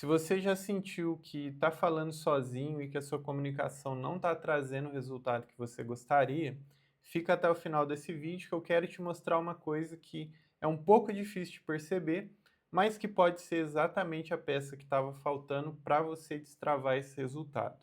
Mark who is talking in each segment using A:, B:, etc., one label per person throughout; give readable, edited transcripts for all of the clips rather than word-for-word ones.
A: Se você já sentiu que está falando sozinho e que a sua comunicação não está trazendo o resultado que você gostaria, fica até o final desse vídeo que eu quero te mostrar uma coisa que é um pouco difícil de perceber, mas que pode ser exatamente a peça que estava faltando para você destravar esse resultado.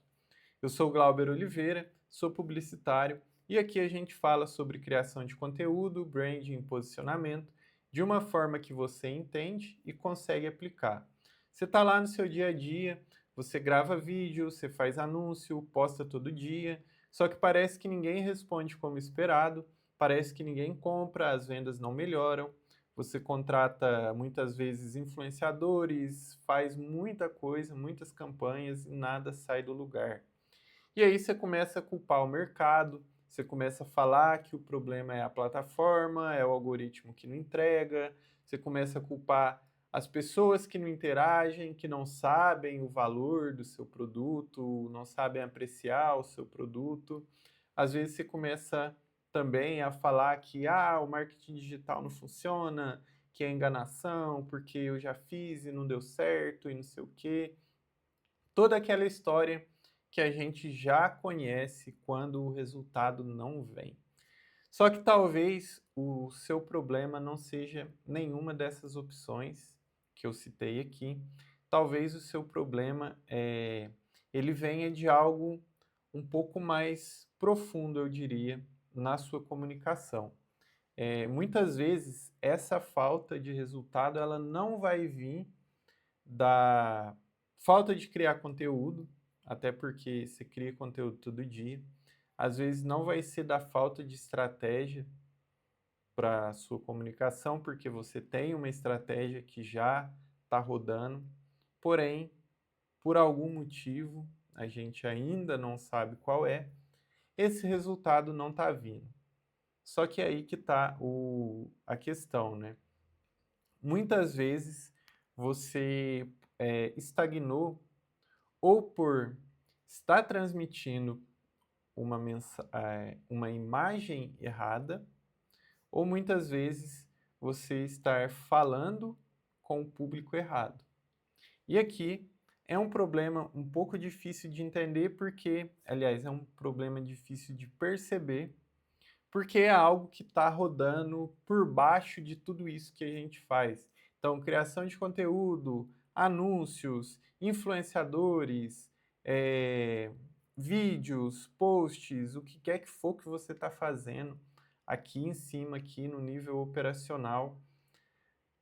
A: Eu sou o Glauber Oliveira, sou publicitário e aqui a gente fala sobre criação de conteúdo, branding e posicionamento de uma forma que você entende e consegue aplicar. Você está lá no seu dia a dia, você grava vídeo, você faz anúncio, posta todo dia, só que parece que ninguém responde como esperado, parece que ninguém compra, as vendas não melhoram, você contrata muitas vezes influenciadores, faz muita coisa, muitas campanhas e nada sai do lugar. E aí você começa a culpar o mercado, você começa a falar que o problema é a plataforma, é o algoritmo que não entrega, você começa a culpar as pessoas que não interagem, que não sabem o valor do seu produto, não sabem apreciar o seu produto. Às vezes você começa também a falar que o marketing digital não funciona, que é enganação, porque eu já fiz e não deu certo e não sei o quê. Toda aquela história que a gente já conhece quando o resultado não vem. Só que talvez o seu problema não seja nenhuma dessas opções que eu citei aqui. Talvez o seu problema ele venha de algo um pouco mais profundo, eu diria, na sua comunicação. Muitas vezes essa falta de resultado ela não vai vir da falta de criar conteúdo, até porque você cria conteúdo todo dia. Às vezes não vai ser da falta de estratégia para a sua comunicação, porque você tem uma estratégia que já está rodando, porém, por algum motivo, a gente ainda não sabe qual é, esse resultado não está vindo. Só que é aí que está a questão, né? Muitas vezes você estagnou ou por estar transmitindo uma imagem errada, ou muitas vezes você estar falando com o público errado. E aqui é um problema um pouco difícil de entender, porque, aliás, é um problema difícil de perceber, porque é algo que está rodando por baixo de tudo isso que a gente faz. Então, criação de conteúdo, anúncios, influenciadores, é, vídeos, posts, o que quer que for que você está fazendo aqui em cima, aqui no nível operacional.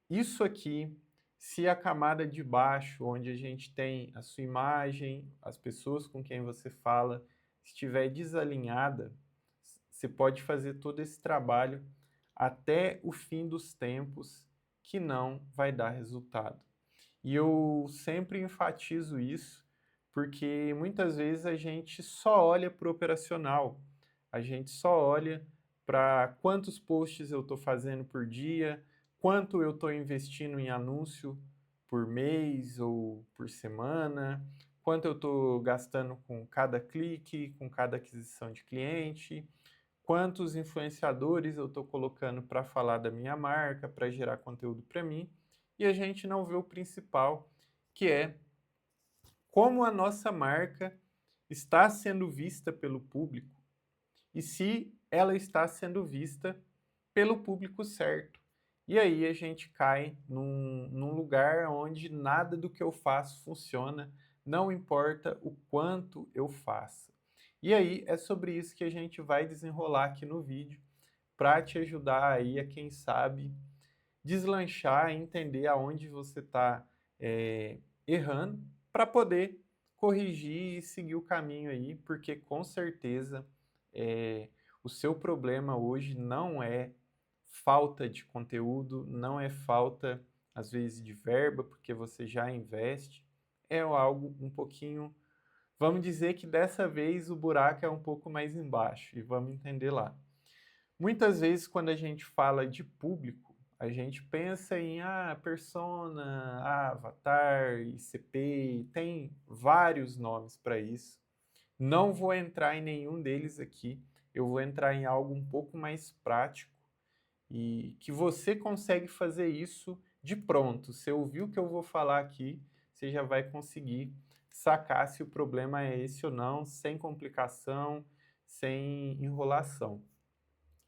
A: Isso aqui, se a camada de baixo, onde a gente tem a sua imagem, as pessoas com quem você fala, estiver desalinhada, você pode fazer todo esse trabalho até o fim dos tempos que não vai dar resultado. E eu sempre enfatizo isso, porque muitas vezes a gente só olha para o operacional, a gente só olha para quantos posts eu estou fazendo por dia, quanto eu estou investindo em anúncio por mês ou por semana, quanto eu estou gastando com cada clique, com cada aquisição de cliente, quantos influenciadores eu estou colocando para falar da minha marca, para gerar conteúdo para mim, e a gente não vê o principal, que é como a nossa marca está sendo vista pelo público e se ela está sendo vista pelo público certo. E aí a gente cai num lugar onde nada do que eu faço funciona, não importa o quanto eu faça. E aí é sobre isso que a gente vai desenrolar aqui no vídeo, para te ajudar aí a, quem sabe, deslanchar e entender aonde você está errando, para poder corrigir e seguir o caminho aí, porque com certeza o seu problema hoje não é falta de conteúdo, não é falta, às vezes, de verba, porque você já investe, é algo um pouquinho. Vamos dizer que dessa vez o buraco é um pouco mais embaixo, e vamos entender lá. Muitas vezes, quando a gente fala de público, a gente pensa em persona, avatar, ICP, tem vários nomes para isso. Não vou entrar em nenhum deles aqui, eu vou entrar em algo um pouco mais prático e que você consegue fazer isso de pronto. Você ouviu o que eu vou falar aqui, você já vai conseguir sacar se o problema é esse ou não, sem complicação, sem enrolação.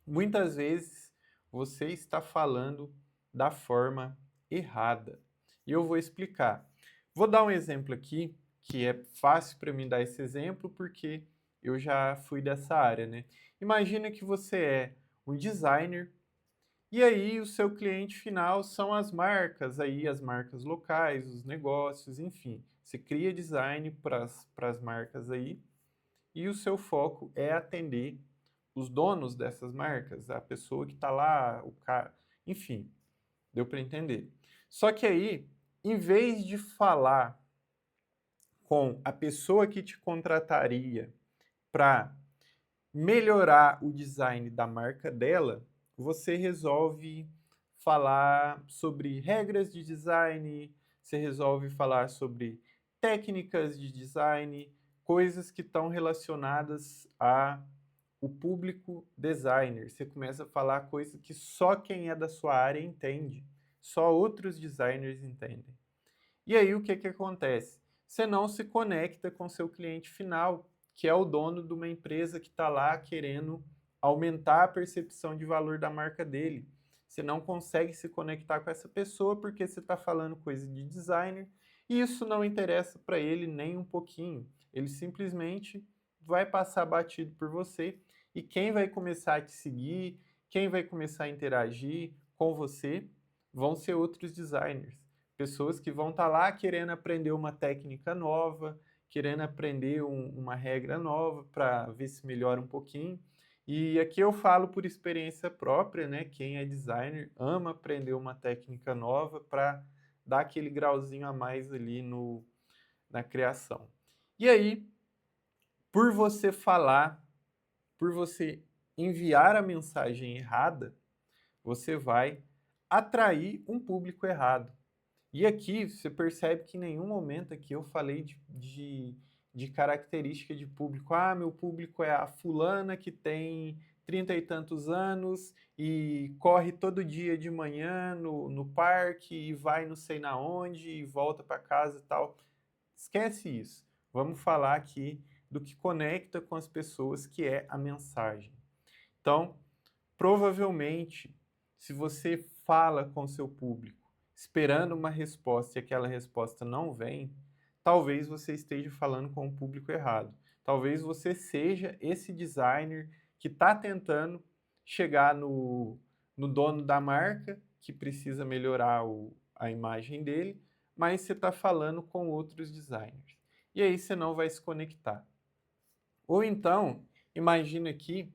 A: Muitas vezes você está falando da forma errada. E eu vou explicar. Vou dar um exemplo aqui, que é fácil para mim dar esse exemplo, porque eu já fui dessa área, né? Imagina que você é um designer e aí o seu cliente final são as marcas, aí as marcas locais, os negócios, enfim. Você cria design para as marcas aí e o seu foco é atender os donos dessas marcas, a pessoa que está lá, o cara, enfim, deu para entender. Só que aí, em vez de falar com a pessoa que te contrataria para melhorar o design da marca dela, você resolve falar sobre regras de design, você resolve falar sobre técnicas de design, coisas que estão relacionadas a o público designer. Você começa a falar coisas que só quem é da sua área entende, só outros designers entendem. E aí o que que acontece? Você não se conecta com seu cliente final, que é o dono de uma empresa que está lá querendo aumentar a percepção de valor da marca dele. Você não consegue se conectar com essa pessoa porque você está falando coisa de designer e isso não interessa para ele nem um pouquinho. Ele simplesmente vai passar batido por você e quem vai começar a te seguir, quem vai começar a interagir com você vão ser outros designers. Pessoas que vão estar lá querendo aprender uma técnica nova, querendo aprender uma regra nova para ver se melhora um pouquinho. E aqui eu falo por experiência própria, né? Quem é designer ama aprender uma técnica nova para dar aquele grauzinho a mais ali na criação. E aí, por você falar, por você enviar a mensagem errada, você vai atrair um público errado. E aqui você percebe que em nenhum momento aqui eu falei de característica de público. Ah, meu público é a fulana que tem 30 e tantos anos e corre todo dia de manhã no parque e vai não sei na onde e volta para casa e tal. Esquece isso. Vamos falar aqui do que conecta com as pessoas, que é a mensagem. Então, provavelmente, se você fala com seu público esperando uma resposta e aquela resposta não vem, talvez você esteja falando com o público errado. Talvez você seja esse designer que está tentando chegar no dono da marca, que precisa melhorar a imagem dele, mas você está falando com outros designers. E aí você não vai se conectar. Ou então, imagina aqui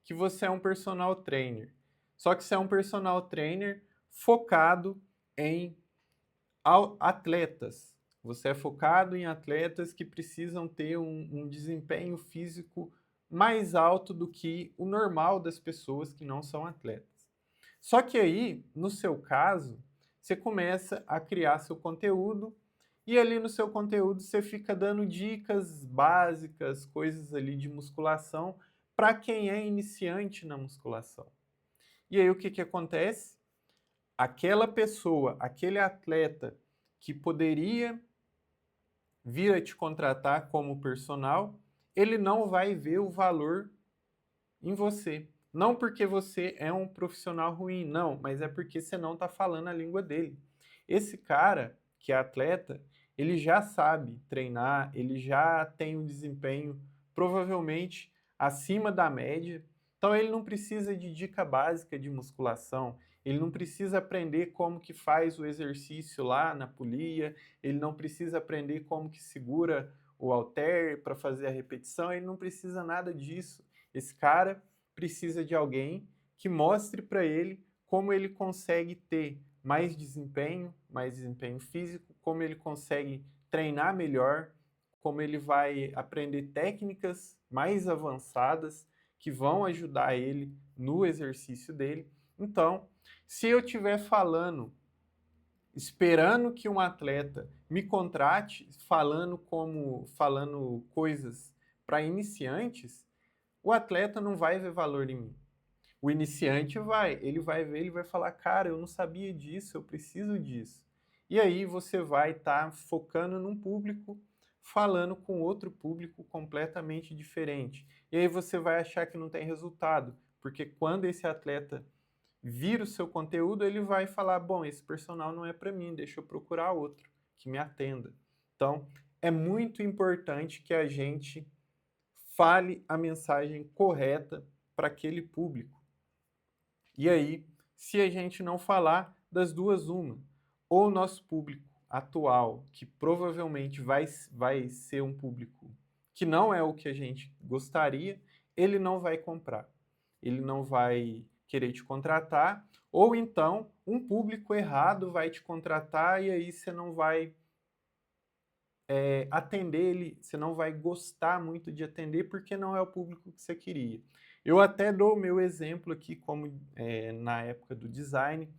A: que você é um personal trainer. Só que você é um personal trainer focado em atletas. Você é focado em atletas que precisam ter um desempenho físico mais alto do que o normal das pessoas que não são atletas. Só que aí, no seu caso, você começa a criar seu conteúdo e ali no seu conteúdo você fica dando dicas básicas, coisas ali de musculação para quem é iniciante na musculação. E aí o que que acontece? Aquela pessoa, aquele atleta que poderia vir a te contratar como personal, ele não vai ver o valor em você. Não porque você é um profissional ruim, não, mas é porque você não está falando a língua dele. Esse cara, que é atleta, ele já sabe treinar, ele já tem um desempenho provavelmente acima da média, então ele não precisa de dica básica de musculação, ele não precisa aprender como que faz o exercício lá na polia, ele não precisa aprender como que segura o halter para fazer a repetição, ele não precisa nada disso. Esse cara precisa de alguém que mostre para ele como ele consegue ter mais desempenho físico, como ele consegue treinar melhor, como ele vai aprender técnicas mais avançadas que vão ajudar ele no exercício dele. Então, se eu estiver falando, esperando que um atleta me contrate, falando coisas para iniciantes, o atleta não vai ver valor em mim. O iniciante vai, ele vai ver, ele vai falar, cara, eu não sabia disso, eu preciso disso. E aí você vai estar focando num público, falando com outro público completamente diferente. E aí você vai achar que não tem resultado, porque quando esse atleta vir o seu conteúdo, ele vai falar: bom, esse personal não é para mim, deixa eu procurar outro que me atenda. Então, é muito importante que a gente fale a mensagem correta para aquele público. E aí, se a gente não falar, das duas, uma. Ou o nosso público atual, que provavelmente vai ser um público que não é o que a gente gostaria, ele não vai comprar. Ele não vai querer te contratar, ou então um público errado vai te contratar e aí você não vai atender ele, você não vai gostar muito de atender porque não é o público que você queria. Eu até dou o meu exemplo aqui, como na época do design.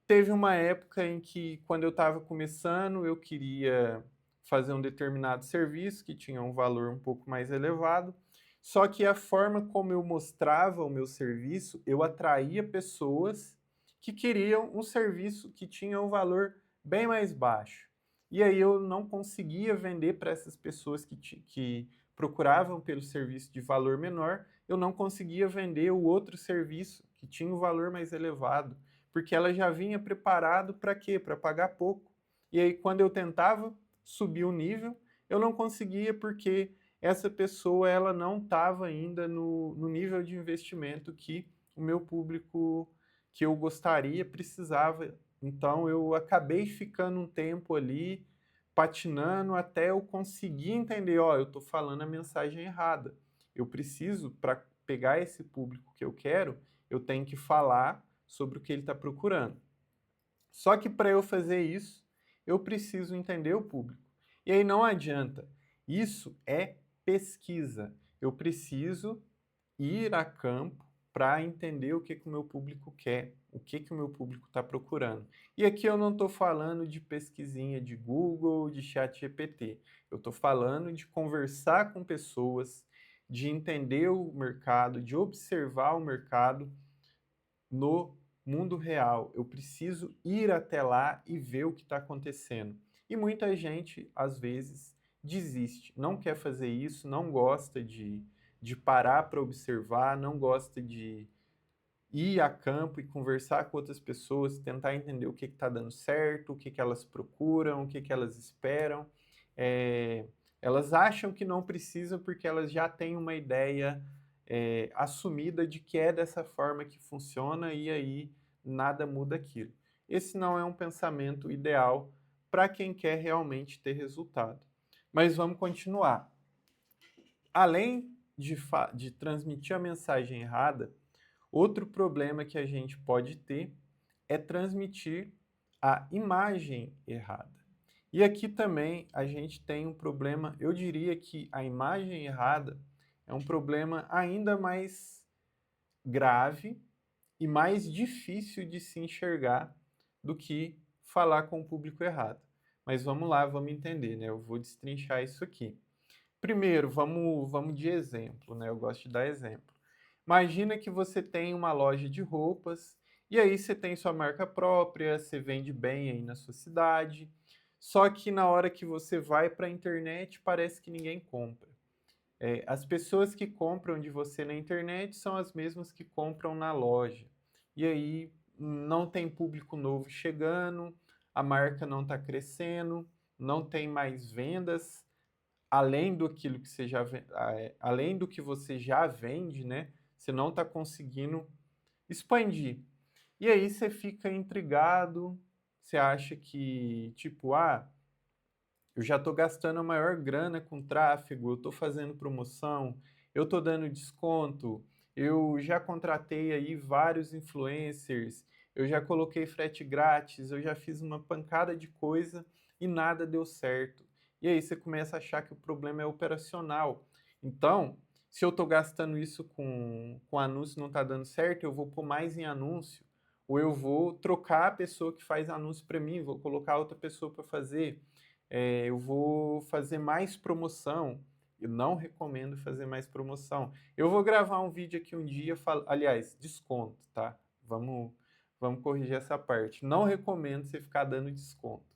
A: Teve uma época em que, quando eu estava começando, eu queria fazer um determinado serviço que tinha um valor um pouco mais elevado, só que a forma como eu mostrava o meu serviço, eu atraía pessoas que queriam um serviço que tinha um valor bem mais baixo. E aí eu não conseguia vender para essas pessoas que procuravam pelo serviço de valor menor, eu não conseguia vender o outro serviço que tinha um valor mais elevado, porque ela já vinha preparado para quê? Para pagar pouco. E aí quando eu tentava subir o nível, eu não conseguia porque essa pessoa ela não estava ainda no nível de investimento que o meu público que eu gostaria precisava. Então eu acabei ficando um tempo ali patinando até eu conseguir entender, ó, eu estou falando a mensagem errada. Eu preciso, para pegar esse público que eu quero, eu tenho que falar sobre o que ele está procurando. Só que para eu fazer isso, eu preciso entender o público. E aí não adianta. Isso é pesquisa. Eu preciso ir a campo para entender o que o meu público quer, o que o meu público está procurando. E aqui eu não estou falando de pesquisinha de Google, de chat GPT. Eu estou falando de conversar com pessoas, de entender o mercado, de observar o mercado no mundo real. Eu preciso ir até lá e ver o que está acontecendo. E muita gente, às vezes, desiste, não quer fazer isso, não gosta de parar para observar, não gosta de ir a campo e conversar com outras pessoas, tentar entender o que está dando certo, o que elas procuram, o que elas esperam. Elas acham que não precisam porque elas já têm uma ideia assumida de que é dessa forma que funciona e aí nada muda aquilo. Esse não é um pensamento ideal para quem quer realmente ter resultado. Mas vamos continuar. Além de transmitir a mensagem errada, outro problema que a gente pode ter é transmitir a imagem errada. E aqui também a gente tem um problema, eu diria que a imagem errada é um problema ainda mais grave e mais difícil de se enxergar do que falar com o público errado. Mas vamos lá, vamos entender, né? Eu vou destrinchar isso aqui. Primeiro, vamos de exemplo, né? Eu gosto de dar exemplo. Imagina que você tem uma loja de roupas e aí você tem sua marca própria, você vende bem aí na sua cidade, só que na hora que você vai para a internet parece que ninguém compra. As pessoas que compram de você na internet são as mesmas que compram na loja. E aí não tem público novo chegando, a marca não está crescendo, não tem mais vendas, além do que você já vende, né? Você não está conseguindo expandir. E aí você fica intrigado, você acha que, tipo, eu já estou gastando a maior grana com tráfego, eu estou fazendo promoção, eu estou dando desconto, eu já contratei aí vários influencers, eu já coloquei frete grátis, eu já fiz uma pancada de coisa e nada deu certo. E aí você começa a achar que o problema é operacional. Então, se eu estou gastando isso com anúncio e não está dando certo, eu vou pôr mais em anúncio, ou eu vou trocar a pessoa que faz anúncio para mim, vou colocar outra pessoa para fazer. Eu vou fazer mais promoção. Eu não recomendo fazer mais promoção. Eu vou gravar um vídeo aqui um dia, aliás, desconto, tá? Vamos corrigir essa parte. Não recomendo você ficar dando desconto.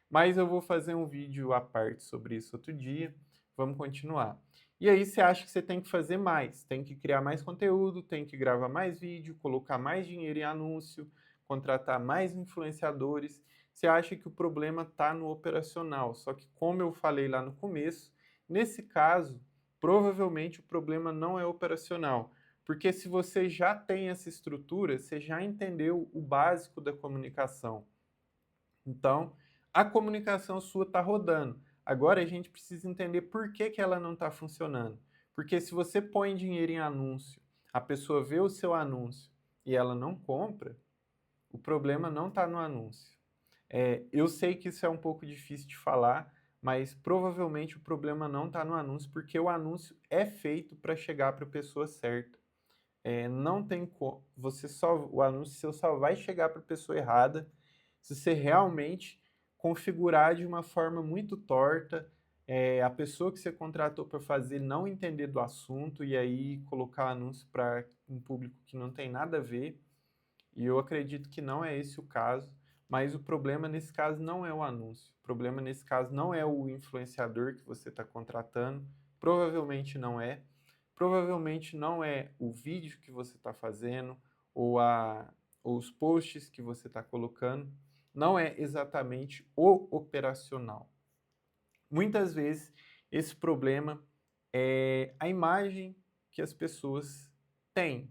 A: Mas eu vou fazer um vídeo à parte sobre isso outro dia. Vamos continuar. E aí você acha que você tem que fazer mais, tem que criar mais conteúdo, tem que gravar mais vídeo, colocar mais dinheiro em anúncio, contratar mais influenciadores. Você acha que o problema está no operacional. Só que, como eu falei lá no começo, nesse caso, provavelmente o problema não é operacional. Porque se você já tem essa estrutura, você já entendeu o básico da comunicação. Então, a comunicação sua está rodando. Agora a gente precisa entender por que, que ela não está funcionando. Porque se você põe dinheiro em anúncio, a pessoa vê o seu anúncio e ela não compra, o problema não está no anúncio. Eu sei que isso é um pouco difícil de falar, mas provavelmente o problema não está no anúncio, porque o anúncio é feito para chegar para a pessoa certa. Não tem como, o anúncio seu só vai chegar para a pessoa errada se você realmente configurar de uma forma muito torta, a pessoa que você contratou para fazer não entender do assunto e aí colocar anúncio para um público que não tem nada a ver. E eu acredito que não é esse o caso, mas o problema nesse caso não é o anúncio. O problema nesse caso não é o influenciador que você está contratando, provavelmente não é. Provavelmente não é o vídeo que você está fazendo ou os posts que você está colocando. Não é exatamente o operacional. Muitas vezes esse problema é a imagem que as pessoas têm.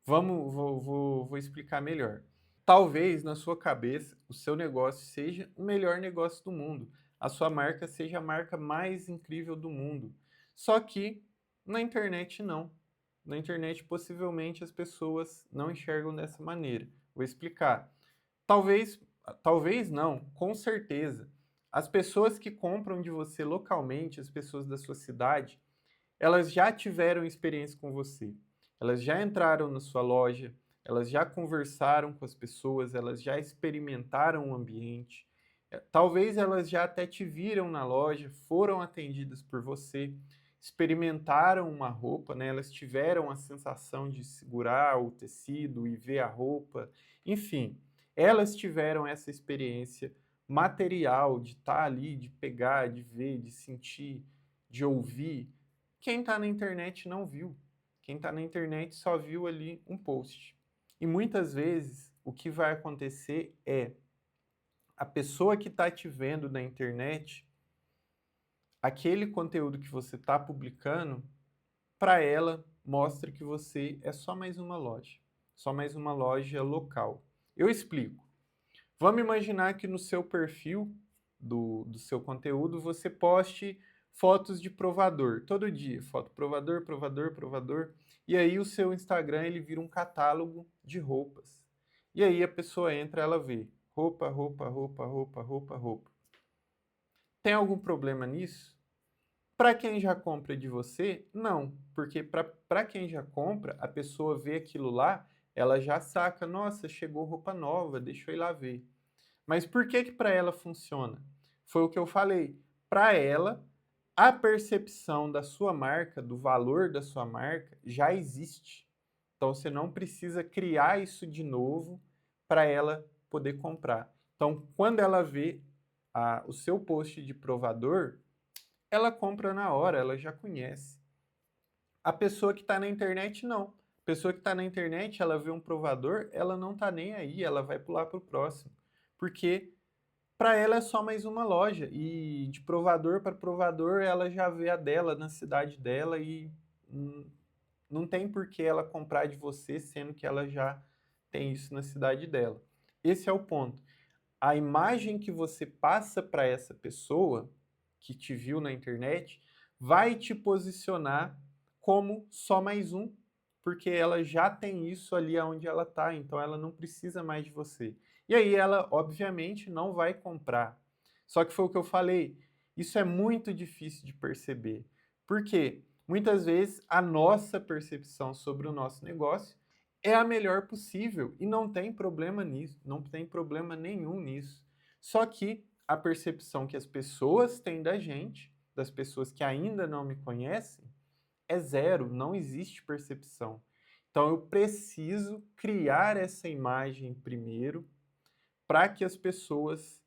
A: Vou explicar melhor. Talvez na sua cabeça o seu negócio seja o melhor negócio do mundo, a sua marca seja a marca mais incrível do mundo. Só que na internet não. Na internet possivelmente as pessoas não enxergam dessa maneira. Vou explicar. Talvez, talvez não, com certeza. As pessoas que compram de você localmente, as pessoas da sua cidade, elas já tiveram experiência com você. Elas já entraram na sua loja, elas já conversaram com as pessoas, elas já experimentaram o ambiente. Talvez elas já até te viram na loja, foram atendidas por você, experimentaram uma roupa, né? Elas tiveram a sensação de segurar o tecido e ver a roupa. Enfim, elas tiveram essa experiência material de estar ali, de pegar, de ver, de sentir, de ouvir. Quem está na internet não viu. Quem está na internet só viu ali um post. E muitas vezes o que vai acontecer é a pessoa que está te vendo na internet, aquele conteúdo que você está publicando, para ela mostra que você é só mais uma loja local. Eu explico. Vamos imaginar que no seu perfil do seu conteúdo você poste fotos de provador, todo dia, foto provador, provador, provador, e aí o seu Instagram ele vira um catálogo de roupas. E aí a pessoa entra, ela vê roupa, roupa, roupa, roupa, roupa, roupa. Tem algum problema nisso? Para quem já compra de você, não, porque para quem já compra, a pessoa vê aquilo lá, ela já saca, nossa, chegou roupa nova, deixa eu ir lá ver. Mas por que que para ela funciona? Foi o que eu falei. Para ela, a percepção da sua marca, do valor da sua marca, já existe. Então você não precisa criar isso de novo para ela poder comprar. Então, quando ela vê o seu post de provador, ela compra na hora, ela já conhece. A pessoa que está na internet, não. A pessoa que está na internet, ela vê um provador, ela não está nem aí, ela vai pular para o próximo. Porque para ela é só mais uma loja. E de provador para provador, ela já vê a dela na cidade dela e não tem por que ela comprar de você, sendo que ela já tem isso na cidade dela. Esse é o ponto. A imagem que você passa para essa pessoa que te viu na internet vai te posicionar como só mais um, porque ela já tem isso ali onde ela está, então ela não precisa mais de você. E aí ela, obviamente, não vai comprar. Só que foi o que eu falei, isso é muito difícil de perceber. Por quê? Muitas vezes a nossa percepção sobre o nosso negócio é a melhor possível e não tem problema nisso, não tem problema nenhum nisso. Só que a percepção que as pessoas têm da gente, das pessoas que ainda não me conhecem, é zero, não existe percepção. Então eu preciso criar essa imagem primeiro para que as pessoas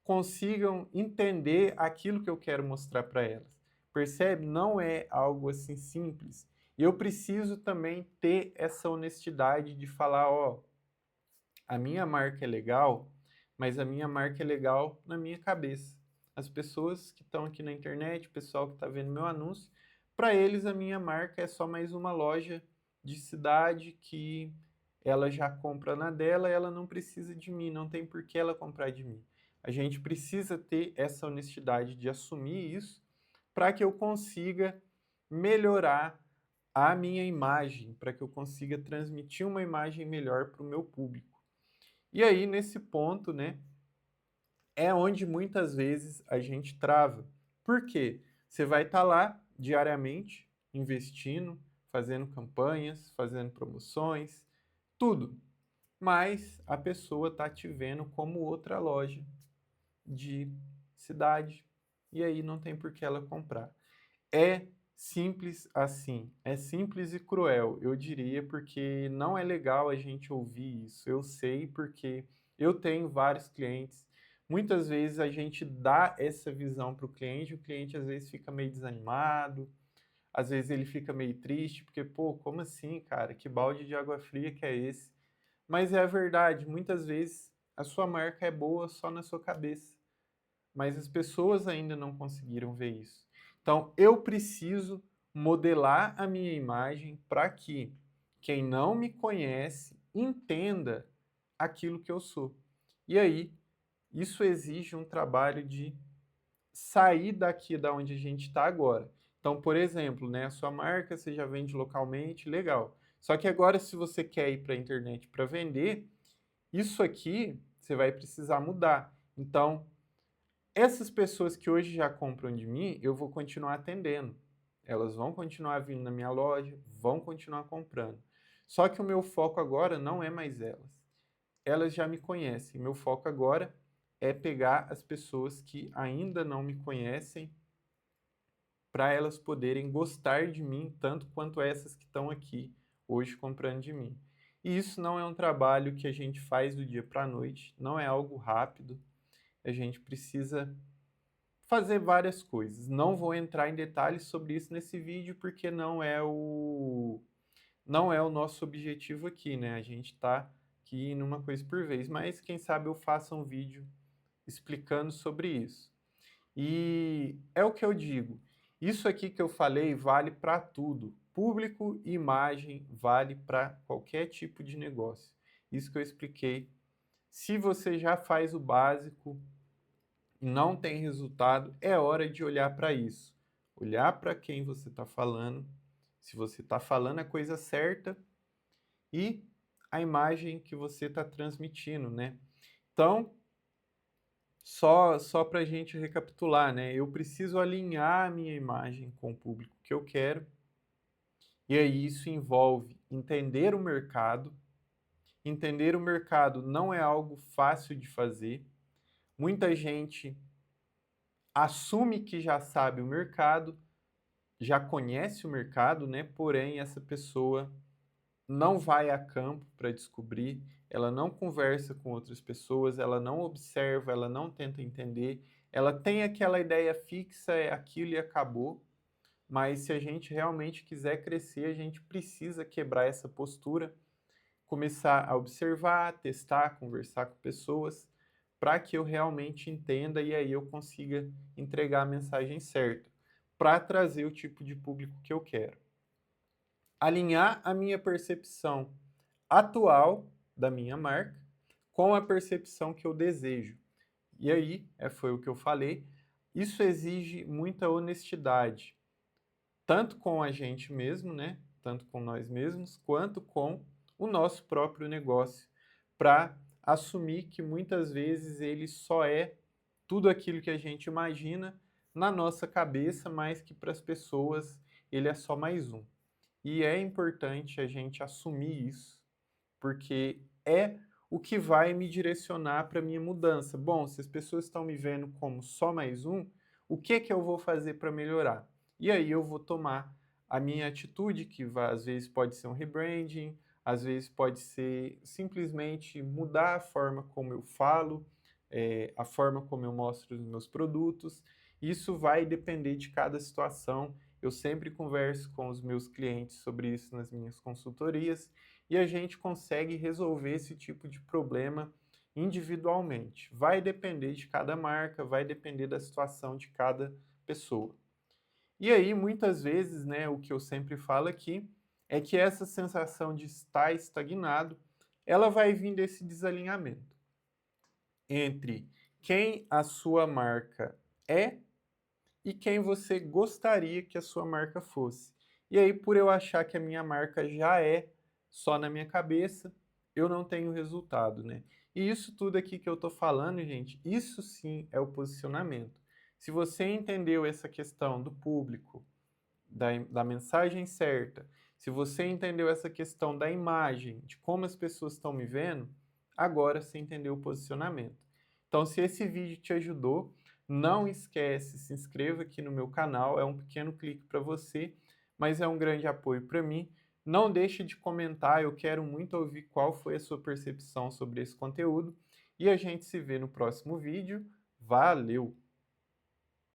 A: consigam entender aquilo que eu quero mostrar para elas. Percebe? Não é algo assim simples. E eu preciso também ter essa honestidade de falar, ó, a minha marca é legal, mas a minha marca é legal na minha cabeça. As pessoas que estão aqui na internet, o pessoal que está vendo meu anúncio, para eles a minha marca é só mais uma loja de cidade que ela já compra na dela, ela não precisa de mim, não tem por que ela comprar de mim. A gente precisa ter essa honestidade de assumir isso para que eu consiga melhorar a minha imagem, para que eu consiga transmitir uma imagem melhor para o meu público. E aí, nesse ponto, né, é onde muitas vezes a gente trava. Por quê? Você vai estar lá diariamente investindo, fazendo campanhas, fazendo promoções, tudo. Mas a pessoa está te vendo como outra loja de cidade e aí não tem por que ela comprar. É simples assim, é simples e cruel, eu diria, porque não é legal a gente ouvir isso. Eu sei porque eu tenho vários clientes. Muitas vezes a gente dá essa visão para o cliente às vezes fica meio desanimado, às vezes ele fica meio triste, porque, pô, como assim, cara? Que balde de água fria que é esse? Mas é a verdade, muitas vezes a sua marca é boa só na sua cabeça, mas as pessoas ainda não conseguiram ver isso. Então, eu preciso modelar a minha imagem para que quem não me conhece entenda aquilo que eu sou. E aí, isso exige um trabalho de sair daqui da onde a gente está agora. Então, por exemplo, né, a sua marca você já vende localmente, legal. Só que agora, se você quer ir para a internet para vender, isso aqui você vai precisar mudar. Então, essas pessoas que hoje já compram de mim, eu vou continuar atendendo. Elas vão continuar vindo na minha loja, vão continuar comprando. Só que o meu foco agora não é mais elas. Elas já me conhecem. Meu foco agora é pegar as pessoas que ainda não me conhecem para elas poderem gostar de mim tanto quanto essas que estão aqui hoje comprando de mim. E isso não é um trabalho que a gente faz do dia para a noite, não é algo rápido. A gente precisa fazer várias coisas. Não vou entrar em detalhes sobre isso nesse vídeo porque não é o nosso objetivo aqui, né? A gente está aqui numa coisa por vez, mas quem sabe eu faça um vídeo explicando sobre isso. E é o que eu digo. Isso aqui que eu falei vale para tudo. Público e imagem vale para qualquer tipo de negócio. Isso que eu expliquei. Se você já faz o básico, não tem resultado, é hora de olhar para isso. Olhar para quem você está falando, se você está falando a coisa certa e a imagem que você está transmitindo, né? Então, só para a gente recapitular, né? Eu preciso alinhar a minha imagem com o público que eu quero, e aí isso envolve entender o mercado. Entender o mercado não é algo fácil de fazer. Muita gente assume que já sabe o mercado, já conhece o mercado, né? Porém, essa pessoa não vai a campo para descobrir, ela não conversa com outras pessoas, ela não observa, ela não tenta entender, ela tem aquela ideia fixa, é aquilo e acabou. Mas se a gente realmente quiser crescer, a gente precisa quebrar essa postura, começar a observar, testar, conversar com pessoas, para que eu realmente entenda e aí eu consiga entregar a mensagem certa, para trazer o tipo de público que eu quero. Alinhar a minha percepção atual da minha marca com a percepção que eu desejo. E aí, foi o que eu falei, isso exige muita honestidade, tanto com a gente mesmo, né? Tanto com nós mesmos, quanto com o nosso próprio negócio, para assumir que muitas vezes ele só é tudo aquilo que a gente imagina na nossa cabeça, mas que para as pessoas ele é só mais um. E é importante a gente assumir isso, porque é o que vai me direcionar para a minha mudança. Bom, se as pessoas estão me vendo como só mais um, o que que eu vou fazer para melhorar? E aí eu vou tomar a minha atitude, que às vezes pode ser um rebranding, às vezes pode ser simplesmente mudar a forma como eu falo, a forma como eu mostro os meus produtos. Isso vai depender de cada situação. Eu sempre converso com os meus clientes sobre isso nas minhas consultorias e a gente consegue resolver esse tipo de problema individualmente. Vai depender de cada marca, vai depender da situação de cada pessoa. E aí, muitas vezes, né, o que eu sempre falo aqui é que essa sensação de estar estagnado, ela vai vir desse desalinhamento entre quem a sua marca é e quem você gostaria que a sua marca fosse. E aí, por eu achar que a minha marca já é só na minha cabeça, eu não tenho resultado, né? E isso tudo aqui que eu tô falando, gente, isso sim é o posicionamento. Se você entendeu essa questão do público, da mensagem certa, se você entendeu essa questão da imagem, de como as pessoas estão me vendo, agora você entendeu o posicionamento. Então, se esse vídeo te ajudou, não esquece, se inscreva aqui no meu canal, é um pequeno clique para você, mas é um grande apoio para mim. Não deixe de comentar, eu quero muito ouvir qual foi a sua percepção sobre esse conteúdo. E a gente se vê no próximo vídeo. Valeu!